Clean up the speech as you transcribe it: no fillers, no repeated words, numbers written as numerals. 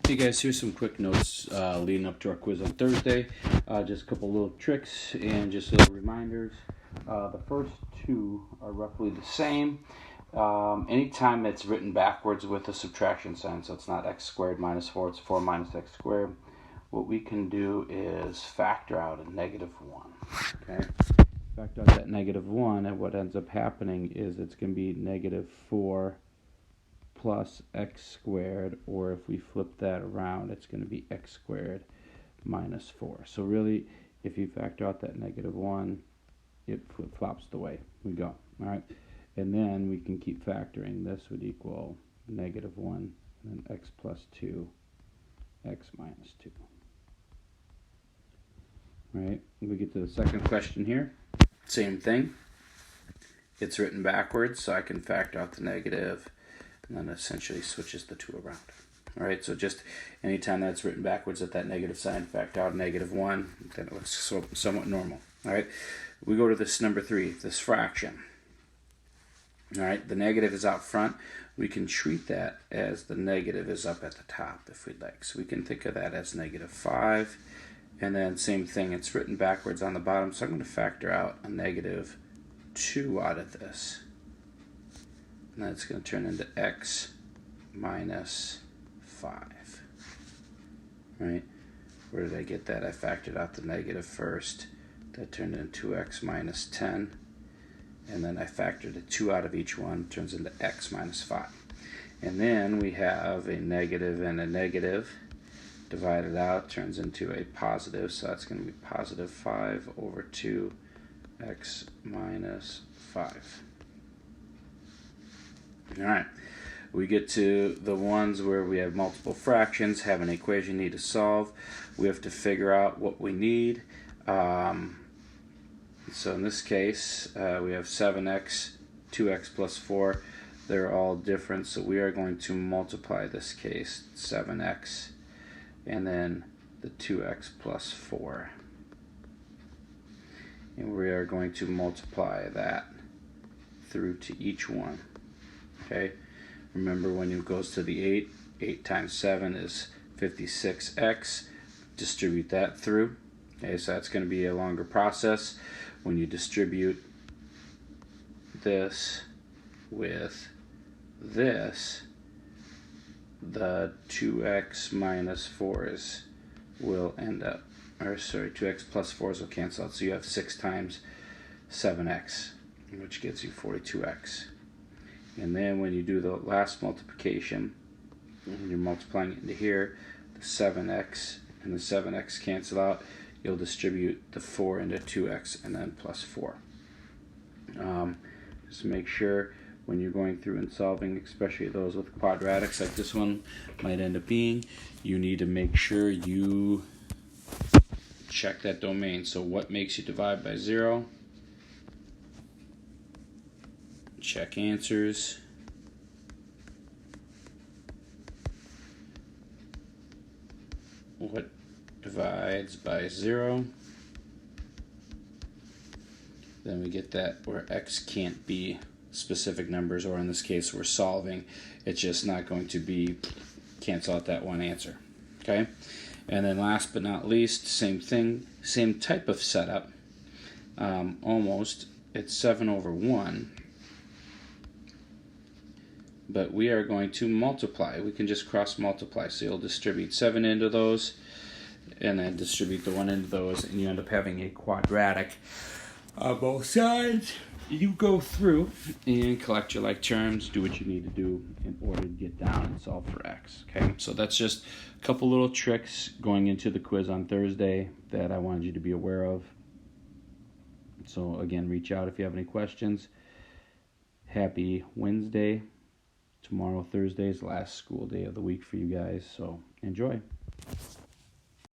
Hey guys, here's some quick notes leading up to our quiz on Thursday. Just a couple little tricks and just little reminders. The first two are roughly the same. Anytime it's written backwards with a subtraction sign, so it's not x squared minus 4, it's 4 minus x squared, what we can do is factor out a negative 1. Okay? Factor out that negative 1, and what ends up happening is it's going to be negative 4 plus x squared, or if we flip that around, it's going to be x squared minus 4. So really, if you factor out that negative 1, it flip-flops the way we go. All right, and then we can keep factoring. This would equal negative 1, and then x plus 2, x minus 2. All right, we get to the second question here. Same thing. It's written backwards, so I can factor out the negative, and then essentially switches the two around. All right, so just anytime that's written backwards at that negative sign, factor out negative 1, then it looks somewhat normal. All right, we go to this number 3, this fraction. All right, the negative is out front. We can treat that as the negative is up at the top if we'd like. So we can think of that as negative 5. And then same thing, it's written backwards on the bottom. So I'm going to factor out a negative 2 out of this. And that's going to turn into x minus 5. Right? Where did I get that? I factored out the negative first. That turned into x minus 10. And then I factored a 2 out of each one. Turns into x minus 5. And then we have a negative and a negative. Divided out turns into a positive. So that's going to be positive 5 over 2 x minus 5. All right, we get to the ones where we have multiple fractions, have an equation need to solve. We have to figure out what we need. So in this case, we have 7x, 2x plus 4. They're all different, so we are going to multiply this case, 7x, and then the 2x plus 4. And we are going to multiply that through to each one. Okay, remember when it goes to the 8, 8 times 7 is 56x. Distribute that through. Okay, so that's going to be a longer process. When you distribute this with this, the 2x minus 4's will end up, or sorry, 2x plus 4's will cancel out. So you have 6 times 7x, which gives you 42x. And then when you do the last multiplication, when you're multiplying it into here, the 7x and the 7x cancel out. You'll distribute the 4 into 2x and then plus 4. Just make sure when you're going through and solving, especially those with quadratics like this one might end up being, you need to make sure you check that domain. So what makes you divide by 0? Check answers. What divides by 0? Then we get that where x can't be specific numbers, or in this case we're solving. It's just not going to be, cancel out that one answer. Okay? And then last but not least, same thing, same type of setup. Almost, it's 7 over 1. But we are going to multiply. We can just cross multiply. So you'll distribute 7 into those, and then distribute the 1 into those, and you end up having a quadratic on both sides. You go through and collect your like terms, do what you need to do in order to get down and solve for x. Okay, so that's just a couple little tricks going into the quiz on Thursday that I wanted you to be aware of. So again, reach out if you have any questions. Happy Wednesday. Tomorrow, Thursday, is the last school day of the week for you guys, so enjoy.